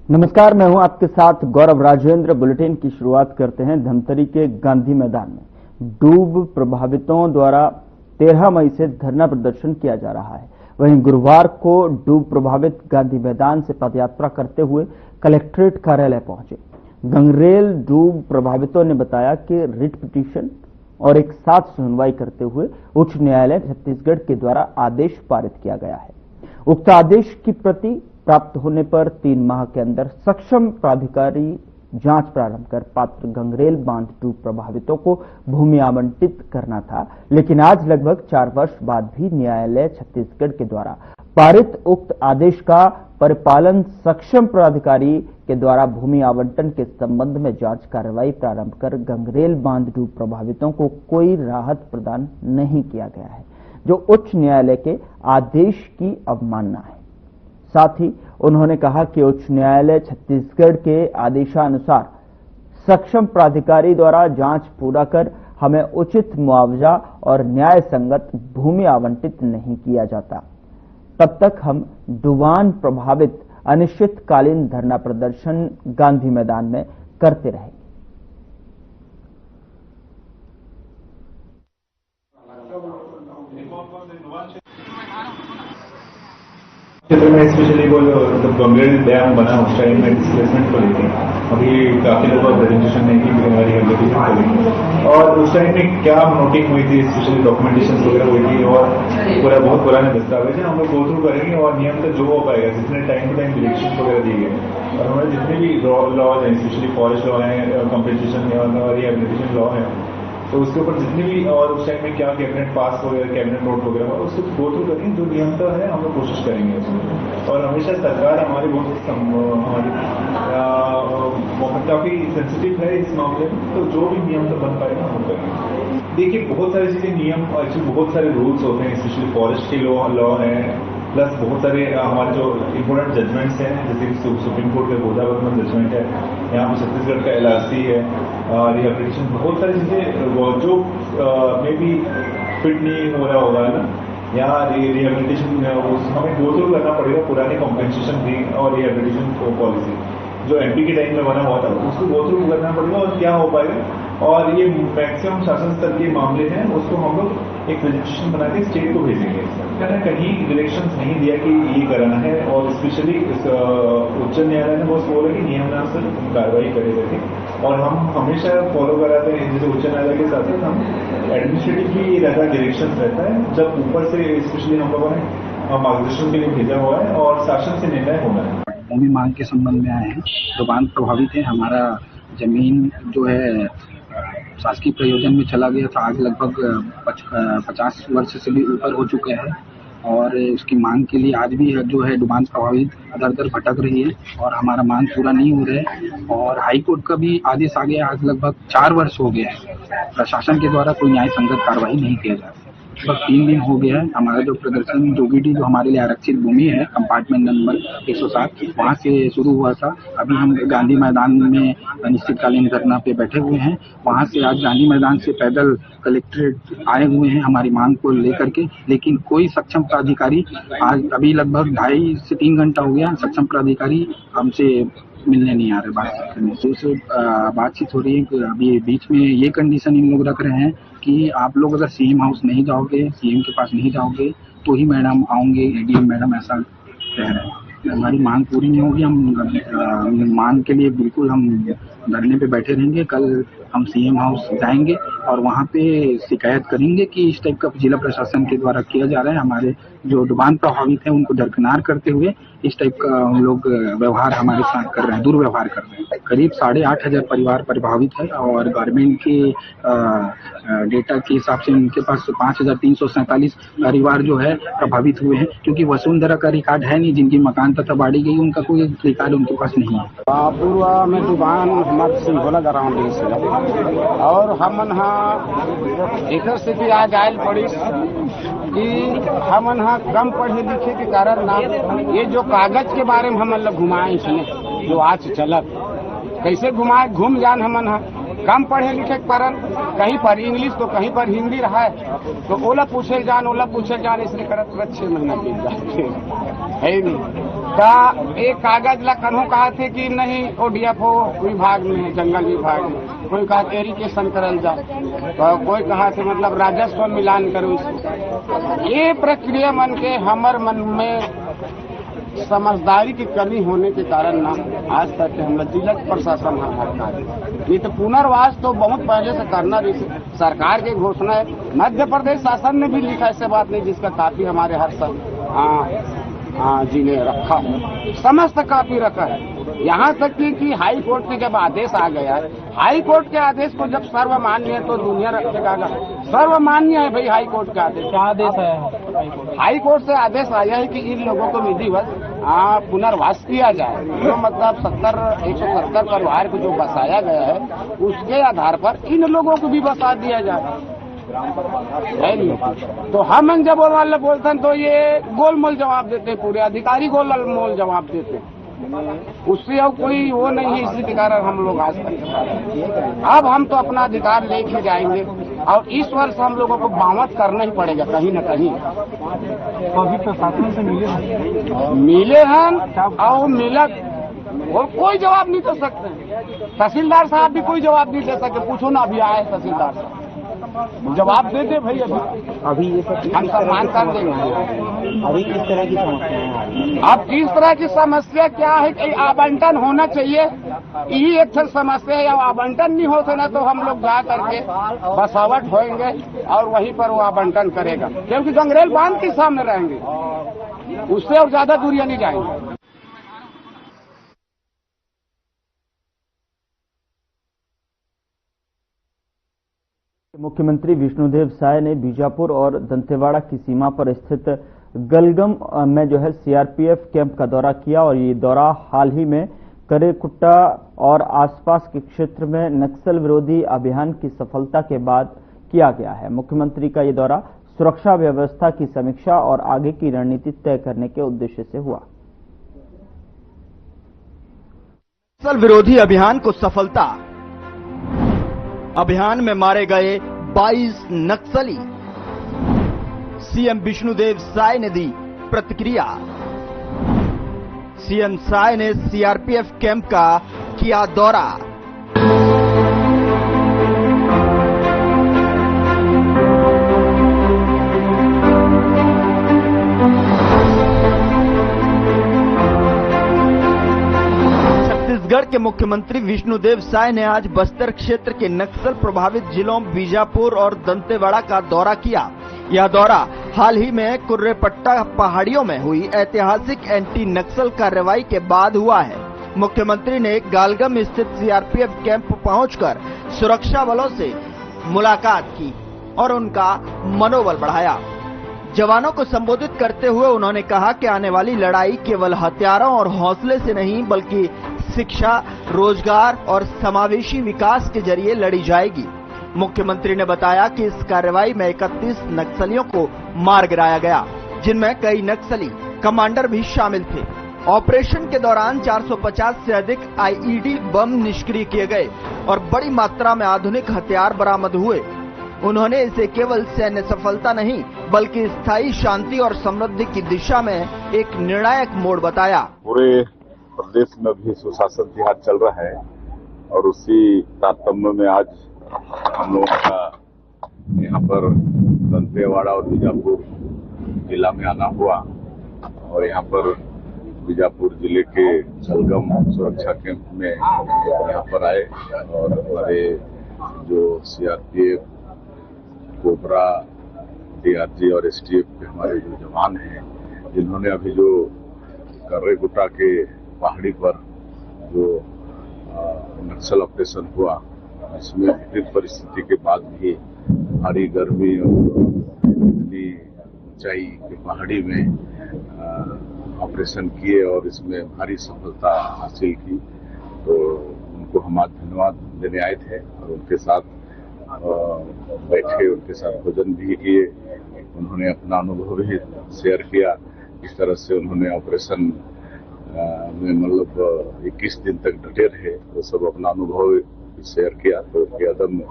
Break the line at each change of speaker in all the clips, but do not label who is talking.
नमस्कार, मैं हूं आपके साथ गौरव राजेंद्र। बुलेटिन की शुरुआत करते हैं धमतरी के गांधी मैदान में। डूब प्रभावितों द्वारा 13 मई से धरना प्रदर्शन किया जा रहा है। वहीं गुरुवार को डूब प्रभावित गांधी मैदान से पदयात्रा करते हुए कलेक्ट्रेट कार्यालय पहुंचे। गंगरेल डूब प्रभावितों ने बताया कि रिट पिटीशन और एक साथ सुनवाई करते हुए उच्च न्यायालय छत्तीसगढ़ के द्वारा आदेश पारित किया गया है। उक्त आदेश की प्रति प्राप्त होने पर 3 माह के अंदर सक्षम प्राधिकारी जांच प्रारंभ कर पात्र गंगरेल बांध डूब प्रभावितों को भूमि आवंटित करना था, लेकिन आज लगभग 4 वर्ष बाद भी न्यायालय छत्तीसगढ़ के द्वारा पारित उक्त आदेश का परिपालन सक्षम प्राधिकारी के द्वारा भूमि आवंटन के संबंध में जांच कार्रवाई प्रारंभ कर गंगरेल बांध डूब प्रभावितों को कोई राहत प्रदान नहीं किया गया है, जो उच्च न्यायालय के आदेश की अवमानना है। साथ ही उन्होंने कहा कि उच्च न्यायालय छत्तीसगढ़ के आदेशानुसार सक्षम प्राधिकारी द्वारा जांच पूरा कर हमें उचित मुआवजा और न्याय संगत भूमि आवंटित नहीं किया जाता, तब तक हम डुबान प्रभावित अनिश्चितकालीन धरना प्रदर्शन गांधी मैदान में करते रहेंगे।
क्षेत्र में स्पेशली वो जब गंगरेल डैम बना उस टाइम में डिस्प्लेसमेंट को लेकर अभी काफी लोगों का प्रेजेंटेशन नहीं की रिहेबिलिटेशन को लेकर, और उस टाइम में क्या नोटिंग हुई थी, स्पेशली डॉक्यूमेंटेशन वगैरह हुई थी और पूरा बहुत पुराने दस्तावेज है। हम लोग गो थ्रू करेंगे और नियम तक जो हो पाएगा, जितने टाइम टू टाइम डिरेक्शन वगैरह दिए गए और हमारे जितने भी लॉज हैं, स्पेशली फॉरेस्ट लॉ है, कंपनसेशन और रिहेबिलिटेशन लॉ है, तो उसके ऊपर जितने भी और उस टाइम में क्या कैबिनेट पास वगैरह कैबिनेट नोट वगैरह हुआ उसको गो थ्रू करेंगे, जो नियमता है हम लोग कोशिश करेंगे उसमें। और हमेशा सरकार हमारी बहुत हमारी काफी सेंसिटिव है इस मामले में, तो जो भी नियम तो बन पाएगा हम करेंगे। देखिए, बहुत सारी चीजें नियम एक्चुअली बहुत सारे रूल्स होते हैं, स्पेशली फॉरेस्ट के लॉ है, प्लस बहुत सारे हमारे जो इम्पोर्टेंट जजमेंट्स हैं, जैसे सुप्रीम कोर्ट का गोदावरी जजमेंट है, यहाँ पर छत्तीसगढ़ का LRC है, रिहेबिलिटेशन, बहुत सारी चीजें जो मे बी फिट नहीं हो रहा होगा ना, यहाँ रिहेबिलिटेशन हमें गो थ्रू करना पड़ेगा पुराने कॉम्पेंसेशन भी और रिहेबिलिटेशन पॉलिसी जो MP के टाइम में बना हुआ था उसको गो थ्रू करना पड़ेगा और क्या हो पाएगा। और ये मैक्सिमम शासन स्तर के मामले हैं, उसको हम लोग एक प्रेजेंटेशन बना के स्टेट को भेजेंगे। मैंने कहीं डायरेक्शंस नहीं दिया कि ये कराना है, और स्पेशली उच्च न्यायालय ने बस बोला कि नियमानुसार कार्रवाई करे करके, और हम हमेशा फॉलो कराते हैं। जैसे उच्च न्यायालय के साथ साथ हम एडमिनिस्ट्रेटिव भी रहता है, डायरेक्शन रहता है, जब ऊपर से स्पेशली हम लोगों ने मार्गदर्शन के लिए भेजा हुआ है और शासन से निर्णय होना है।
भूमि मांग के संबंध में आए हैं, जो बांध प्रभावित है। हमारा जमीन जो है शासकीय प्रयोजन में चला गया था, आज लगभग 50 वर्ष से भी ऊपर हो चुके हैं, और उसकी मांग के लिए आज भी जो है डुबान प्रभावित दर दर भटक रही है और हमारा मांग पूरा नहीं हो रहा है। और हाई कोर्ट का भी आदेश आ गया, आज लगभग 4 वर्ष हो गया है, प्रशासन के द्वारा कोई न्याय संगत कार्रवाई नहीं किया जा रहा है। लगभग 3 दिन हो गया है। हमारा जो प्रदर्शन जोगीडी जो हमारे लिए आरक्षित भूमि है, कंपार्टमेंट नंबर 107, वहाँ से शुरू हुआ था। अभी हम गांधी मैदान में अनिश्चितकालीन धरना पे बैठे हुए हैं। वहाँ से आज गांधी मैदान से पैदल कलेक्ट्रेट आए हुए हैं हमारी मांग को लेकर के, लेकिन कोई सक्षम प्राधिकारी, आज अभी लगभग 2.5 से 3 घंटा हो गया, सक्षम प्राधिकारी हमसे मिलने नहीं आ रहे, बातचीत करने। दूसरे बातचीत हो रही है कि अभी बीच में ये कंडीशन इन लोग रख रहे हैं कि आप लोग अगर CM हाउस नहीं जाओगे, CM के पास नहीं जाओगे तो ही मैडम आऊंगे, ADM मैडम ऐसा कह रहे हैं। हमारी मांग पूरी नहीं होगी, हम मांग के लिए बिल्कुल हम धरने पे बैठे रहेंगे। कल हम CM हाउस जाएंगे और वहाँ पे शिकायत करेंगे कि इस टाइप का जिला प्रशासन के द्वारा किया जा रहा है। हमारे जो डुबान प्रभावित है उनको दरकिनार करते हुए इस टाइप का हम लोग व्यवहार हमारे साथ कर रहे हैं, दुर्व्यवहार कर रहे हैं। करीब 8,500 परिवार प्रभावित है, और गवर्नमेंट के डेटा के हिसाब से उनके पास 5,347 परिवार जो है प्रभावित हुए हैं, क्योंकि वसुंधरा का रिकॉर्ड है नहीं, जिनकी मकान तथा बाड़ी गई उनका कोई रिकॉर्ड उनके पास नहीं है।
पूर्व में डुबान हमारे सिंघोला ग्राउंड और हमन एक स्थिति आज आयल पड़ी कि हमन कम पढ़े लिखे के कारण ना ये जो कागज के बारे में हमन घुमाए इसमें जो आज चलत कैसे घुमाए घूम जान हमन कम पढ़े लिखे के कारण कहीं पर इंग्लिश तो कहीं पर हिंदी रहा है, तो ओला पूछे जान इसलिए करत 6 महीना बीत जाते है ही नहीं। का एक कागज ला कन्हू कहा थे कि नहीं ODFO विभाग में, जंगल विभाग में, कोई कहा एरिगेशन करल जाए, तो कोई कहा थे मतलब राजस्व मिलान करो इसको। ये प्रक्रिया मन के हमर मन में समझदारी की कमी होने के कारण ना आज तक हम लोग जिला प्रशासन नहीं तो पुनर्वास तो बहुत पहले से करना रही सरकार की घोषणा है। मध्य प्रदेश शासन ने भी लिखा ऐसे बात नहीं, जिसका काफी हमारे हर जी ने रखा है, समस्त काफी रखा है। यहाँ तक कि हाई कोर्ट के जब आदेश आ गया है, हाई कोर्ट के आदेश को जब सर्वमान्य है तो दुनिया रखेगा। सर्वमान्य है भाई हाई कोर्ट का आदेश। क्या आदेश है? हाई कोर्ट से आदेश आया है कि इन लोगों को विधिवत पुनर्वास किया जाए। जो मतलब 170 परिवार को जो बसाया गया है उसके आधार पर इन लोगों को भी बसा दिया जाए। तो हम जब वाले बोलते हैं तो ये गोलमोल जवाब देते, पूरे अधिकारी गोलमोल जवाब देते, उससे अब कोई वो नहीं है। इसी के कारण हम लोग आज तक अब हम तो अपना अधिकार लेके जाएंगे और इस वर्ष हम लोगों को बावत करना ही पड़ेगा कहीं न कहीं।
अभी प्रशासन से
मिले हैं और मिला और कोई जवाब नहीं दे सकते। तहसीलदार साहब भी कोई जवाब नहीं दे सकते। पूछो ना, अभी आए तहसीलदार साहब, जवाब दे दे भाई।
अभी ये सब
हम सम्मान कर देंगे।
अभी किस तरह की समस्या है?
अब किस तरह की समस्या क्या है कि आवंटन होना चाहिए, यही एक समस्या है। अब आवंटन नहीं होते ना तो हम लोग जा करके बसावट होएंगे और वहीं पर वो आवंटन करेगा, क्योंकि गंगरेल बांध के सामने रहेंगे, उससे और ज्यादा दूरियां नहीं जाएंगे।
मुख्यमंत्री विष्णुदेव साय ने बीजापुर और दंतेवाड़ा की सीमा पर स्थित गलगम में जो है CRPF कैंप का दौरा किया और ये दौरा हाल ही में करेकुट्टा और आसपास के क्षेत्र में नक्सल विरोधी अभियान की सफलता के बाद किया गया है। मुख्यमंत्री का ये दौरा सुरक्षा व्यवस्था की समीक्षा और आगे की रणनीति तय करने के उद्देश्य से हुआ।
नक्सल विरोधी अभियान को सफलता, अभियान में मारे गए 22 नक्सली, सीएम विष्णुदेव साय ने दी प्रतिक्रिया। सीएम साय ने CRPF कैंप का किया दौरा। छत्तीसगढ़ के मुख्यमंत्री विष्णुदेव साय ने आज बस्तर क्षेत्र के नक्सल प्रभावित जिलों बीजापुर और दंतेवाड़ा का दौरा किया। यह दौरा हाल ही में कुर्रेपट्टा पहाड़ियों में हुई ऐतिहासिक एंटी नक्सल कार्रवाई के बाद हुआ है। मुख्यमंत्री ने गालगम स्थित CRPF कैंप पहुंचकर सुरक्षा बलों से मुलाकात की और उनका मनोबल बढ़ाया। जवानों को संबोधित करते हुए उन्होंने कहा कि आने वाली लड़ाई केवल हथियारों और हौसले से नहीं बल्कि शिक्षा, रोजगार और समावेशी विकास के जरिए लड़ी जाएगी। मुख्यमंत्री ने बताया कि इस कार्रवाई में 31 नक्सलियों को मार गिराया गया, जिनमें कई नक्सली कमांडर भी शामिल थे। ऑपरेशन के दौरान 450 से अधिक IED बम निष्क्रिय किए गए और बड़ी मात्रा में आधुनिक हथियार बरामद हुए। उन्होंने इसे केवल सैन्य सफलता नहीं बल्कि स्थायी शांति और समृद्धि की दिशा में एक निर्णायक मोड़ बताया।
पूरे प्रदेश में भी सुशासन तिहार चल रहा है और उसी तारतम्य में आज हम लोगों का यहाँ पर दंतेवाड़ा और बीजापुर जिला में आना हुआ और यहाँ पर बीजापुर जिले के गलगम सुरक्षा कैंप में यहाँ पर आए और हमारे जो CRPF, कोबरा, DRG और STF के हमारे जो जवान हैं, जिन्होंने अभी जो करेकुट्टा के पहाड़ी पर जो नक्सल ऑपरेशन हुआ, इसमें विपरीत परिस्थिति के बाद भी भारी गर्मी और इतनी ऊंचाई के पहाड़ी में ऑपरेशन किए और इसमें भारी सफलता हासिल की। तो उनको हम आज धन्यवाद देने आए थे और उनके साथ बैठे, उनके साथ भोजन भी किए। उन्होंने अपना अनुभव भी शेयर किया, किस तरह से उन्होंने ऑपरेशन में मतलब 21 दिन तक डटे रहे। वो सब अपना अनुभव शेयर किया, तो उसके अदम्य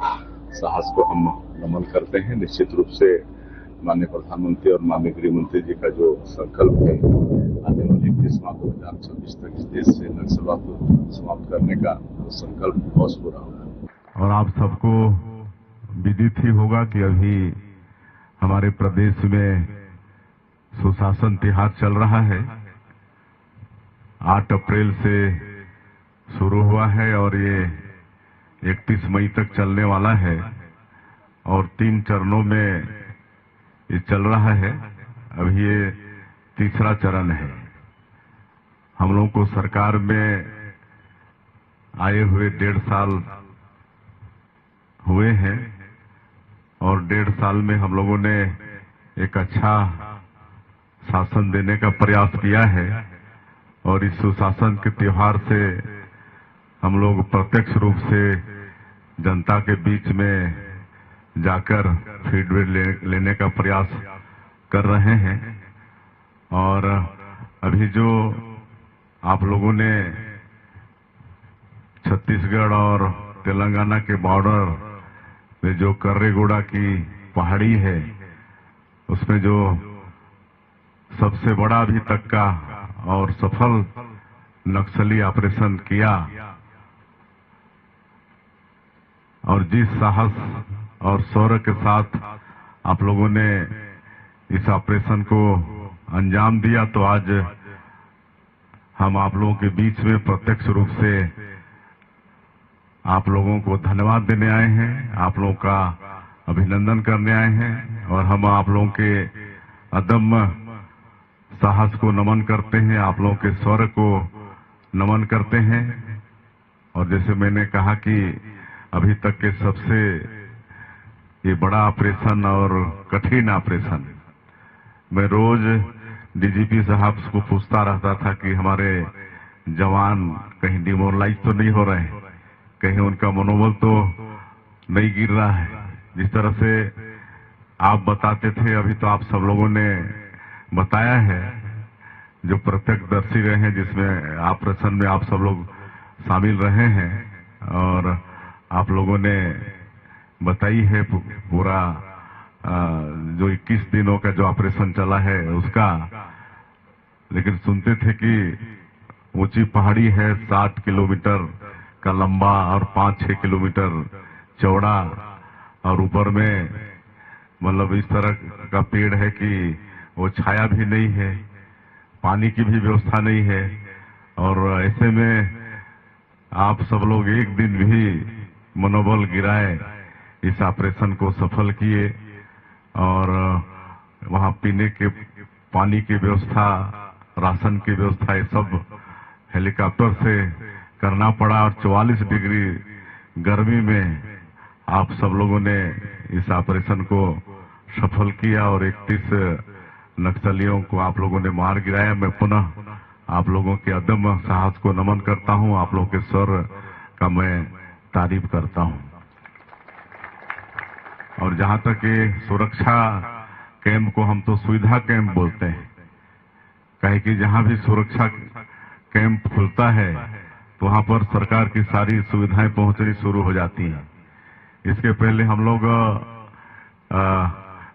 साहस को हम नमन करते हैं। निश्चित रूप से माननीय प्रधानमंत्री और माननीय गृह मंत्री जी का जो संकल्प है आने वाले 31 मार्च 2026 तक इस देश से नक्सलवाद को समाप्त करने का संकल्प बहुत पूरा होगा।
और आप सबको विदित ही होगा कि अभी हमारे प्रदेश में सुशासन तिहार चल रहा है। 8 अप्रैल से शुरू हुआ है और ये 31 मई तक चलने वाला है और 3 चरणों में ये चल रहा है। अभी ये तीसरा चरण है। हम लोगों को सरकार में आए हुए 1.5 साल हुए हैं और 1.5 साल में हम लोगों ने एक अच्छा शासन देने का प्रयास किया है और इस सुशासन के त्योहार से हम लोग प्रत्यक्ष रूप से जनता के बीच में जाकर फीडबैक लेने का प्रयास कर रहे हैं। और अभी जो आप लोगों ने छत्तीसगढ़ और तेलंगाना के बॉर्डर में जो कर्रेगोड़ा की पहाड़ी है उसमें जो सबसे बड़ा अभी तक का और सफल नक्सली ऑपरेशन किया और जिस साहस और शौर्य के साथ आप लोगों ने इस ऑपरेशन को अंजाम दिया, तो आज हम आप लोगों के बीच में प्रत्यक्ष रूप से आप लोगों को धन्यवाद देने आए हैं, आप लोगों का अभिनंदन करने आए हैं और हम आप लोगों के अदम्य साहस को नमन करते हैं, आप लोगों के शौर्य को नमन करते हैं। और जैसे मैंने कहा कि अभी तक के सबसे ये बड़ा ऑपरेशन और कठिन ऑपरेशन, मैं रोज डीजीपी साहब को पूछता रहता था कि हमारे जवान कहीं डिमोरलाइज तो नहीं हो रहे हैं, कहीं उनका मनोबल तो नहीं गिर रहा है। जिस तरह से आप बताते थे, अभी तो आप सब लोगों ने बताया है, जो प्रत्यक्षदर्शी रहे हैं, जिसमें ऑपरेशन में आप सब लोग शामिल रहे हैं और आप लोगों ने बताई है पूरा जो 21 दिनों का जो ऑपरेशन चला है उसका। लेकिन सुनते थे कि ऊंची पहाड़ी है, 60 किलोमीटर का लंबा और 5-6 किलोमीटर चौड़ा और ऊपर में मतलब इस तरह का पेड़ है कि वो छाया भी नहीं है, पानी की भी व्यवस्था नहीं है। और ऐसे में आप सब लोग एक दिन भी मनोबल गिराए इस ऑपरेशन को सफल किए और वहां पीने के पानी की व्यवस्था, राशन की व्यवस्था, ये सब हेलीकॉप्टर से करना पड़ा और 44 डिग्री गर्मी में आप सब लोगों ने इस ऑपरेशन को सफल किया और 31 नक्सलियों को आप लोगों ने मार गिराया। मैं पुनः आप लोगों के अदम्य साहस को नमन करता हूं, आप लोगों के शौर्य का मैं तारीफ करता हूं। और जहां तक ये सुरक्षा कैंप को हम तो सुविधा कैंप बोलते हैं, कहे कि जहां भी सुरक्षा कैंप खुलता है तो वहां पर सरकार की सारी सुविधाएं पहुंचनी शुरू हो जाती हैं। इसके पहले हम लोग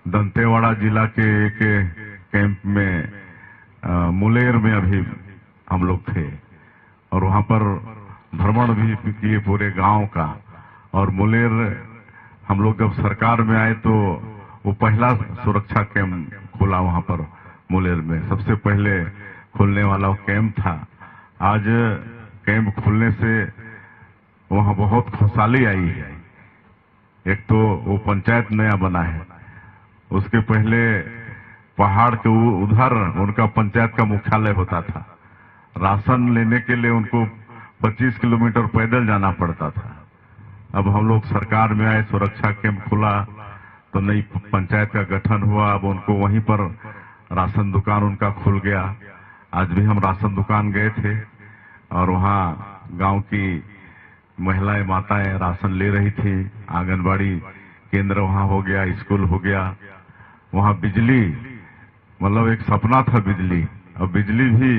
दंतेवाड़ा जिला के एक कैंप में मुलेर में अभी हम लोग थे और वहां पर भ्रमण भी किए पूरे गांव का। और मुलेर हम लोग जब सरकार में आए तो वो पहला सुरक्षा कैंप खुला वहां पर मुलेर में, सबसे पहले खुलने वाला वो कैंप था। आज कैंप खुलने से वहां बहुत खुशहाली आई है। एक तो वो पंचायत नया बना है, उसके पहले पहाड़ के उधर उनका पंचायत का मुख्यालय होता था। राशन लेने के लिए उनको 25 किलोमीटर पैदल जाना पड़ता था। अब हम लोग सरकार में आए, सुरक्षा कैंप खुला तो नई पंचायत का गठन हुआ, अब उनको वहीं पर राशन दुकान उनका खुल गया। आज भी हम राशन दुकान गए थे और वहां गांव की महिलाएं माताएं राशन ले रही थी। आंगनबाड़ी केंद्र वहां हो गया, स्कूल हो गया। वहां बिजली, मतलब एक सपना था बिजली, अब बिजली भी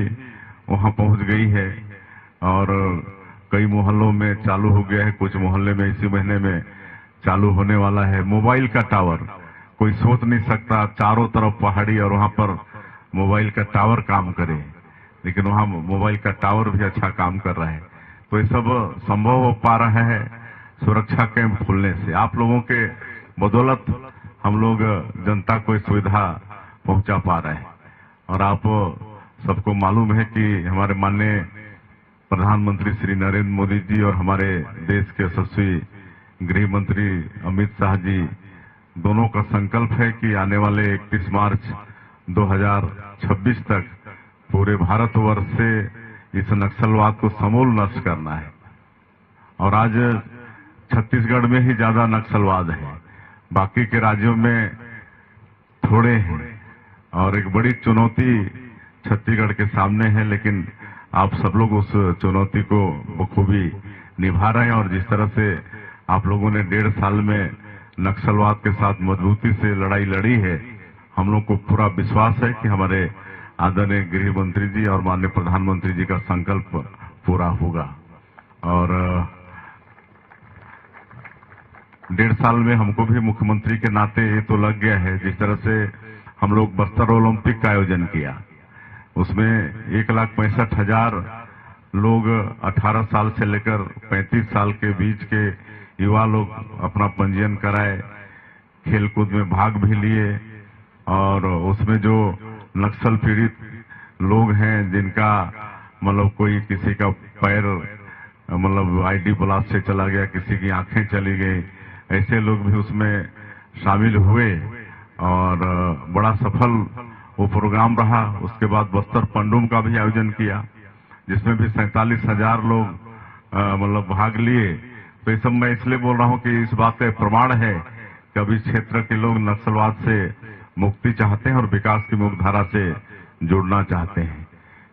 वहां पहुंच गई है। और कई मोहल्लों में चालू हो गया है, कुछ मोहल्ले में इसी महीने में चालू होने वाला है। मोबाइल का टावर, कोई सोच नहीं सकता चारों तरफ पहाड़ी और वहां पर मोबाइल का टावर काम करे, लेकिन वहां मोबाइल का टावर भी अच्छा काम कर रहा है। तो ये सब संभव हो पा रहा है सुरक्षा कैंप खुलने से। आप लोगों के बदौलत हम लोग जनता को सुविधा पहुंचा पा रहे हैं। और आप सबको मालूम है कि हमारे माननीय प्रधानमंत्री श्री नरेंद्र मोदी जी और हमारे देश के यशस्वी गृह मंत्री अमित शाह जी दोनों का संकल्प है कि आने वाले 31 मार्च 2026 तक पूरे भारतवर्ष से इस नक्सलवाद को समूल नष्ट करना है। और आज छत्तीसगढ़ में ही ज्यादा नक्सलवाद है, बाकी के राज्यों में थोड़े हैं। और एक बड़ी चुनौती छत्तीसगढ़ के सामने है, लेकिन आप सब लोग उस चुनौती को बखूबी निभा रहे हैं। और जिस तरह से आप लोगों ने 1.5 साल में नक्सलवाद के साथ मजबूती से लड़ाई लड़ी है, हम लोग को पूरा विश्वास है कि हमारे आदरणीय गृह मंत्री जी और माननीय प्रधानमंत्री जी का संकल्प पूरा होगा। और 1.5 साल में हमको भी मुख्यमंत्री के नाते ये तो लग गया है, जिस तरह से हम लोग बस्तर ओलंपिक का आयोजन किया, उसमें 1,65,000 लोग 18 साल से लेकर 35 साल के बीच के युवा लोग अपना पंजीयन कराए, खेलकूद में भाग भी लिए। और उसमें जो नक्सल पीड़ित लोग हैं, जिनका मतलब कोई किसी का पैर मतलब आईडी ब्लास्ट से चला गया, किसी की आंखें चली गई, ऐसे लोग भी उसमें शामिल हुए और बड़ा सफल वो प्रोग्राम रहा। उसके बाद बस्तर पंडुम का भी आयोजन किया, जिसमें भी 47,000 लोग मतलब भाग लिए। तो ये सब मैं इसलिए बोल रहा हूं कि इस बात का प्रमाण है कि अभी क्षेत्र के लोग नक्सलवाद से मुक्ति चाहते हैं और विकास की मुख्य धारा से जुड़ना चाहते हैं।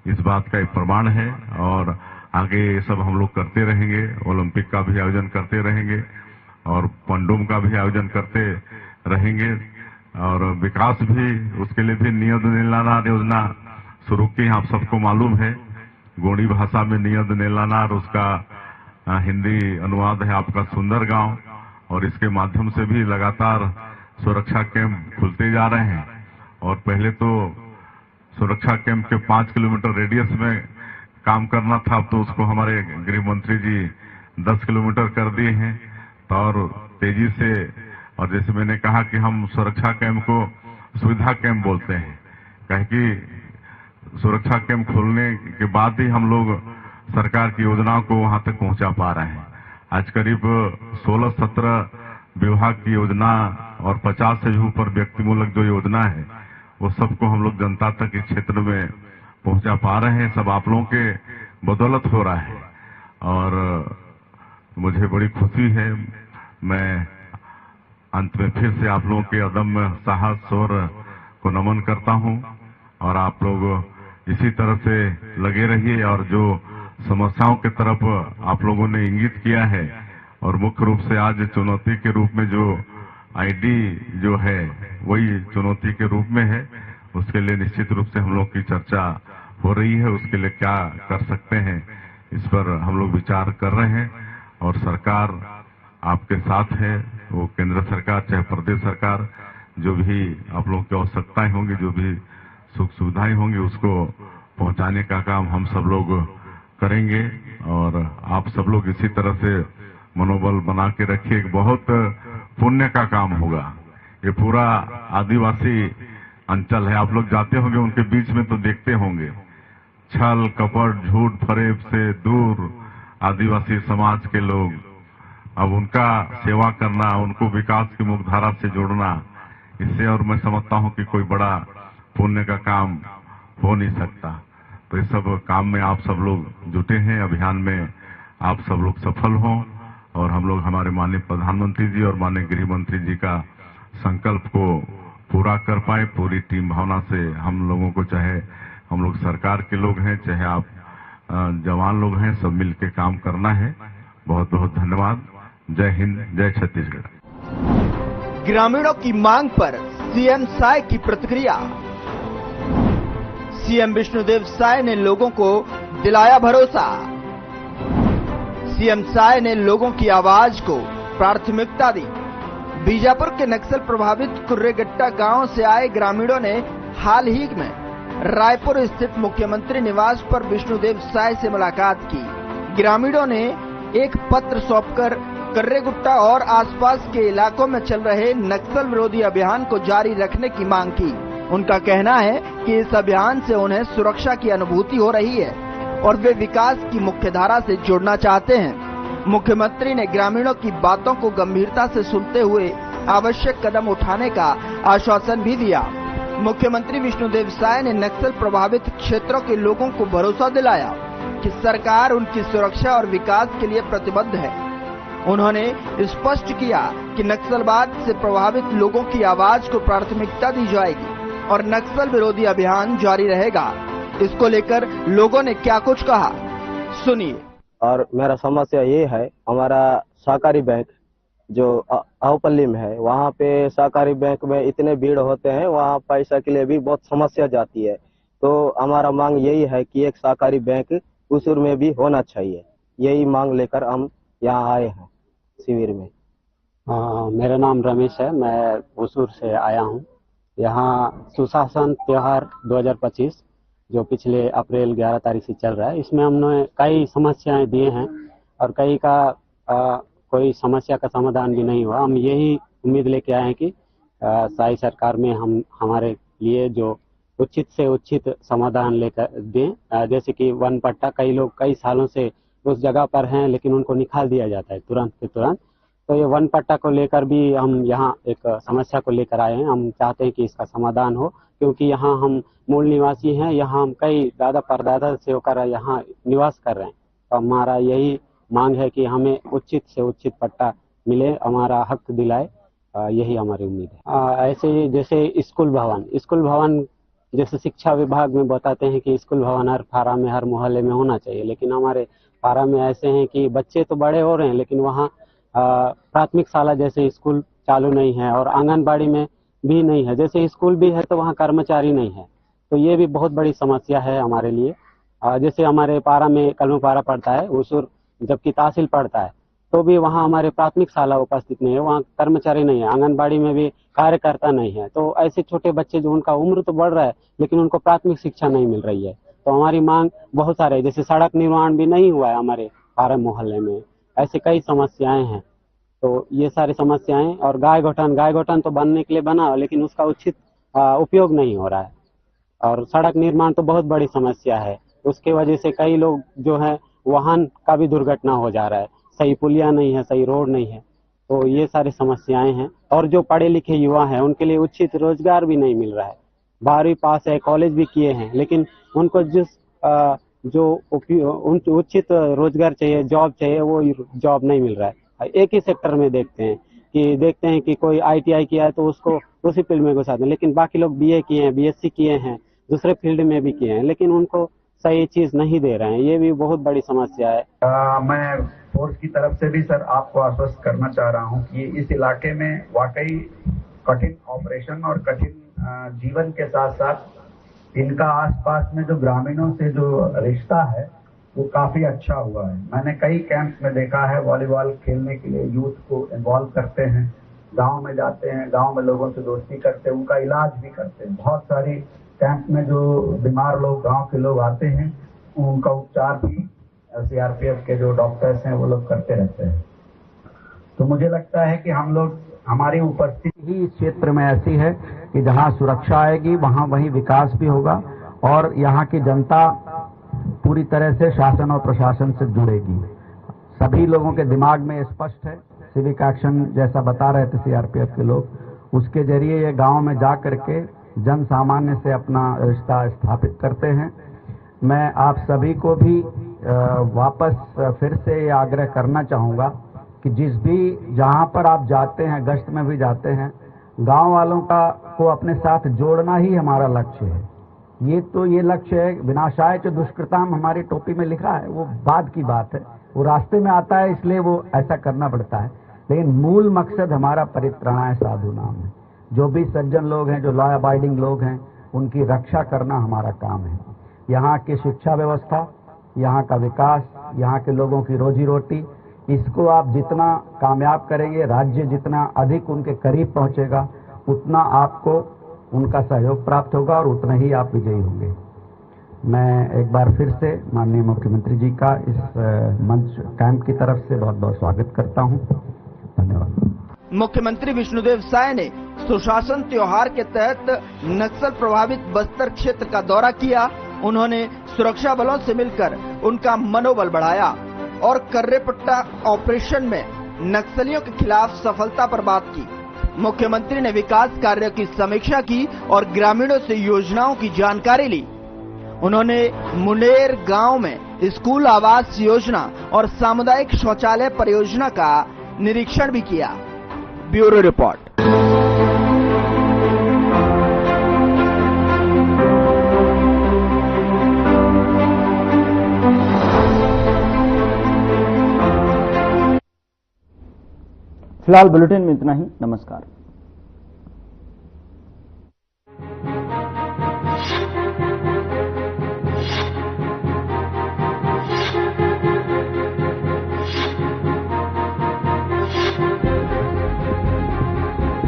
इस बात का एक प्रमाण है। और आगे ये सब हम लोग करते रहेंगे, ओलंपिक का भी आयोजन करते रहेंगे और पंडुम का भी आयोजन करते रहेंगे। और विकास भी, उसके लिए भी नियत नीलानार योजना शुरू की, आप सबको मालूम है। गोंडी भाषा में नियत नीलानार, उसका हिंदी अनुवाद है आपका सुंदर गांव। और इसके माध्यम से भी लगातार सुरक्षा कैंप खुलते जा रहे हैं। और पहले तो सुरक्षा कैंप के 5 किलोमीटर रेडियस में काम करना था, अब तो उसको हमारे गृह मंत्री जी 10 किलोमीटर कर दिए हैं। तो और तेजी से, और जैसे मैंने कहा कि हम सुरक्षा कैंप को सुविधा कैंप बोलते हैं, कहे कि सुरक्षा कैंप खोलने के बाद ही हम लोग सरकार की योजनाओं को वहां तक पहुंचा पा रहे हैं। आज करीब 16-17 विभाग की योजना और 50 से ऊपर व्यक्तिमूलक जो योजना है, वो सबको हम लोग जनता तक इस क्षेत्र में पहुंचा पा रहे हैं। सब आप लोगों के बदौलत हो रहा है और मुझे बड़ी खुशी है। मैं अंत में फिर से आप लोगों के अदम्य साहस और को नमन करता हूं। और आप लोग इसी तरह से लगे रहिए। और जो समस्याओं की तरफ आप लोगों ने इंगित किया है, और मुख्य रूप से आज चुनौती के रूप में जो आईडी जो है वही चुनौती के रूप में है, उसके लिए निश्चित रूप से हम लोग की चर्चा हो रही है। उसके लिए क्या कर सकते हैं, इस पर हम लोग विचार कर रहे हैं। और सरकार आपके साथ है, वो केंद्र सरकार चाहे प्रदेश सरकार, जो भी आप लोगों की आवश्यकताएं होंगी, जो भी सुख सुविधाएं होंगी, उसको पहुंचाने का काम हम सब लोग करेंगे। और आप सब लोग इसी तरह से मनोबल बना के रखिए। एक बहुत पुण्य का काम होगा। ये पूरा आदिवासी अंचल है, आप लोग जाते होंगे उनके बीच में तो देखते होंगे, छल कपट झूठ फरेब से दूर आदिवासी समाज के लोग, अब उनका सेवा करना, उनको विकास की मुख्य धारा से जोड़ना, इससे और मैं समझता हूं कि कोई बड़ा पुण्य का काम हो नहीं सकता। तो इस सब काम में आप सब लोग जुटे हैं, अभियान में आप सब लोग सफल हों और हम लोग हमारे माननीय प्रधानमंत्री जी और माननीय गृह मंत्री जी का संकल्प को पूरा कर पाए। पूरी टीम भावना से हम लोगों को, चाहे हम लोग सरकार के लोग हैं, चाहे आप जवान लोग हैं, सब मिलकर काम करना है। बहुत बहुत धन्यवाद। जय हिंद, जय छत्तीसगढ़।
ग्रामीणों की मांग पर सीएम साय की प्रतिक्रिया। सीएम विष्णुदेव साय ने लोगों को दिलाया भरोसा। सीएम साय ने लोगों की आवाज को प्राथमिकता दी। बीजापुर के नक्सल प्रभावित कुर्रेगट्टा गांव से आए ग्रामीणों ने हाल ही में रायपुर स्थित मुख्यमंत्री निवास पर विष्णुदेव साय से मुलाकात की। ग्रामीणों ने एक पत्र सौंपकर कर्रेगुट्टा और आसपास के इलाकों में चल रहे नक्सल विरोधी अभियान को जारी रखने की मांग की। उनका कहना है कि इस अभियान से उन्हें सुरक्षा की अनुभूति हो रही है और वे विकास की मुख्यधारा से जुड़ना चाहते हैं। मुख्यमंत्री ने ग्रामीणों की बातों को गंभीरता से सुनते हुए आवश्यक कदम उठाने का आश्वासन भी दिया। मुख्यमंत्री विष्णुदेव साय ने नक्सल प्रभावित क्षेत्रों के लोगों को भरोसा दिलाया कि सरकार उनकी सुरक्षा और विकास के लिए प्रतिबद्ध है। उन्होंने स्पष्ट किया कि नक्सलवाद से प्रभावित लोगों की आवाज को प्राथमिकता दी जाएगी और नक्सल विरोधी अभियान जारी रहेगा। इसको लेकर लोगों ने क्या कुछ कहा, सुनिए।
और मेरा समस्या ये है, हमारा सहकारी बैंक जो आओपल्ली में है, वहाँ पे सहकारी बैंक में इतने भीड़ होते हैं, वहाँ पैसा के लिए भी बहुत समस्या जाती है। तो हमारा मांग यही है कि एक सहकारी बैंक उसूर में भी होना चाहिए। यही मांग लेकर हम यहाँ आए हैं शिविर में।
मेरा नाम रमेश है, मैं उसूर से आया हूँ। यहाँ सुशासन त्योहार 2025 जो पिछले अप्रैल 11 तारीख से चल रहा है, इसमें हमने कई समस्याएं दिए हैं और कई का कोई समस्या का समाधान भी नहीं हुआ। हम यही उम्मीद लेके आए हैं कि साई सरकार में हम हमारे लिए जो उचित से उचित समाधान लेकर दें। जैसे कि वन पट्टा, कई लोग कई सालों से उस जगह पर हैं लेकिन उनको निकाल दिया जाता है तुरंत के तुरंत। तो ये वन पट्टा को लेकर भी हम यहाँ एक समस्या को लेकर आए हैं। हम चाहते हैं कि इसका समाधान हो, क्योंकि यहाँ हम मूल निवासी हैं, यहाँ हम कई दादा परदादा से होकर यहाँ निवास कर रहे हैं। तो हमारा यही मांग है कि हमें उचित से उचित पट्टा मिले, हमारा हक दिलाए, यही हमारी उम्मीद है। ऐसे जैसे स्कूल भवन जैसे शिक्षा विभाग में बताते हैं कि स्कूल भवन हर पारा में, हर मोहल्ले में होना चाहिए, लेकिन हमारे पारा में ऐसे हैं कि बच्चे तो बड़े हो रहे हैं लेकिन वहाँ प्राथमिक शाला जैसे स्कूल चालू नहीं है और आंगनबाड़ी में भी नहीं है। जैसे स्कूल भी है तो वहाँ कर्मचारी नहीं है। तो ये भी बहुत बड़ी समस्या है हमारे लिए। जैसे हमारे पारा में कलम पारा पड़ता है उसूर, जबकि तहसील पड़ता है, तो भी वहाँ हमारे प्राथमिक शाला उपस्थित नहीं है, वहाँ कर्मचारी नहीं है, आंगनबाड़ी में भी कार्यकर्ता नहीं है। तो ऐसे छोटे बच्चे जो उनका उम्र तो बढ़ रहा है लेकिन उनको प्राथमिक शिक्षा नहीं मिल रही है। तो हमारी मांग बहुत सारे, जैसे सड़क निर्माण भी नहीं हुआ है हमारे पारा मोहल्ले में, ऐसे कई समस्याएं हैं। तो ये सारी समस्याएं, और गाय गोठन तो बनने के लिए बना लेकिन उसका उचित उपयोग नहीं हो रहा है। और सड़क निर्माण तो बहुत बड़ी समस्या है, उसके वजह से कई लोग जो है वाहन का भी दुर्घटना हो जा रहा है, सही पुलिया नहीं है, सही रोड नहीं है। तो ये सारी समस्याएं हैं। और जो पढ़े लिखे युवा हैं उनके लिए उचित रोजगार भी नहीं मिल रहा है। 12वीं पास है, कॉलेज भी किए हैं, लेकिन उनको जो उचित रोजगार चाहिए, जॉब चाहिए, वो जॉब नहीं मिल रहा है। एक ही सेक्टर में देखते हैं कि कोई ITI किया है तो उसको उसी फील्ड में घुसाते हैं, लेकिन बाकी लोग BA किए हैं, BSc किए हैं, दूसरे फील्ड में भी किए हैं, लेकिन उनको सही चीज नहीं दे रहे हैं। ये भी बहुत बड़ी समस्या है।
मैं फोर्स की तरफ से भी सर आपको आश्वस्त करना चाह रहा हूँ कि इस इलाके में वाकई कठिन ऑपरेशन और कठिन जीवन के साथ साथ इनका आसपास में जो ग्रामीणों से जो रिश्ता है वो काफी अच्छा हुआ है। मैंने कई कैंप्स में देखा है, वॉलीबॉल खेलने के लिए यूथ को इन्वॉल्व करते हैं, गांव में जाते हैं, गांव में लोगों से दोस्ती करते हैं, उनका इलाज भी करते हैं। बहुत सारी कैंप में जो बीमार लोग, गांव के लोग आते हैं, उनका उपचार भी CRPF के जो डॉक्टर्स हैं वो लोग करते रहते हैं। तो मुझे लगता है कि हम लोग, हमारी उपस्थिति
ही इस क्षेत्र में ऐसी है कि जहां सुरक्षा आएगी वहां वही विकास भी होगा और यहाँ की जनता पूरी तरह से शासन और प्रशासन से जुड़ेगी। सभी लोगों के दिमाग में ये स्पष्ट है। सिविक एक्शन जैसा बता रहे थे CRPF के लोग, उसके जरिए ये गांव में जा करके जन सामान्य से अपना रिश्ता स्थापित करते हैं। मैं आप सभी को भी वापस फिर से ये आग्रह करना चाहूँगा कि जहाँ पर आप जाते हैं, गश्त में भी जाते हैं, गांव वालों को अपने साथ जोड़ना ही हमारा लक्ष्य है। ये लक्ष्य है। विनाशाय च दुष्कृताम हमारी टोपी में लिखा है, वो बाद की बात है, वो रास्ते में आता है इसलिए वो ऐसा करना पड़ता है, लेकिन मूल मकसद हमारा परित्राणाय साधु नाम है। जो भी सज्जन लोग हैं, जो लॉ अबाइडिंग लोग हैं, उनकी रक्षा करना हमारा काम है। यहाँ की शिक्षा व्यवस्था, यहाँ का विकास, यहाँ के लोगों की रोजी रोटी, इसको आप जितना कामयाब करेंगे, राज्य जितना अधिक उनके करीब पहुंचेगा, उतना आपको उनका सहयोग प्राप्त होगा और उतना ही आप विजयी होंगे। मैं एक बार फिर से माननीय मुख्यमंत्री जी का इस मंच कैंप की तरफ से बहुत बहुत स्वागत करता हूं। धन्यवाद।
मुख्यमंत्री विष्णुदेव साय ने सुशासन त्योहार के तहत नक्सल प्रभावित बस्तर क्षेत्र का दौरा किया। उन्होंने सुरक्षा बलों से मिलकर उनका मनोबल बढ़ाया और कर्रेपट्टा ऑपरेशन में नक्सलियों के खिलाफ सफलता पर बात की। मुख्यमंत्री ने विकास कार्यों की समीक्षा की और ग्रामीणों से योजनाओं की जानकारी ली। उन्होंने मुंडेर गांव में स्कूल आवास योजना और सामुदायिक शौचालय परियोजना का निरीक्षण भी किया। Bureau report.
फिलहाल बुलेटिन में इतना ही। नमस्कार।